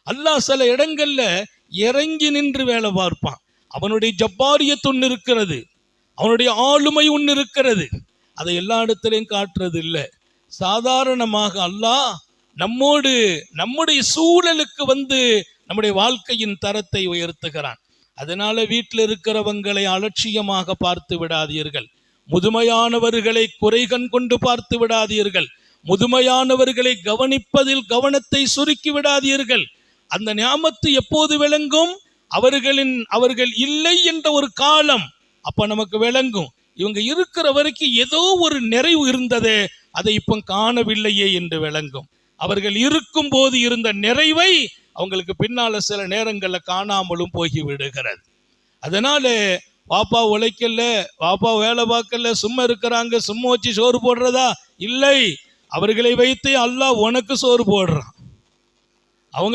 அல்லாஹ் சில இடங்கள்ல இறங்கி நின்று வேலை பார்ப்பான். அவனுடைய ஜப்பாரியத்து ஒன்று இருக்கிறது, அவனுடைய ஆளுமை ஒன்று இருக்கிறது. அதை எல்லா இடத்திலையும் காட்டுறது இல்லை. சாதாரணமாக அல்லாஹ் நம்மோடு நம்முடைய சூழலுக்கு வந்து நம்முடைய வாழ்க்கையின் தரத்தை உயர்த்துகிறான். அதனால வீட்டில் இருக்கிறவங்களை அலட்சியமாக பார்த்து விடாதீர்கள். முதுமையானவர்களை குறைகண் கொண்டு பார்த்து விடாதீர்கள். முதுமையானவர்களை கவனிப்பதில் கவனத்தை சுருக்கி விடாதீர்கள். அந்த நியாமத்து எப்போது விளங்கும்? அவர்கள் இல்லை என்ற ஒரு காலம் அப்ப நமக்கு விளங்கும். இவங்க இருக்கிற வரைக்கும் ஏதோ ஒரு நிறைவு இருந்ததே, அதை இப்ப காணவில்லையே என்று விளங்கும். அவர்கள் இருக்கும் போது இருந்த நிறைவை அவங்களுக்கு பின்னால சில நேரங்கள்ல காணாமலும் போகி விடுகிறது. அதனால பாப்பா உழைக்கல, பாப்பா வேலை பார்க்கல, சும்மா இருக்கிறாங்க, சும்மா வச்சு சோறு போடுறதா? இல்லை, அவர்களை வைத்து அல்லாஹ் உனக்கு சோறு போடுறான். அவங்கள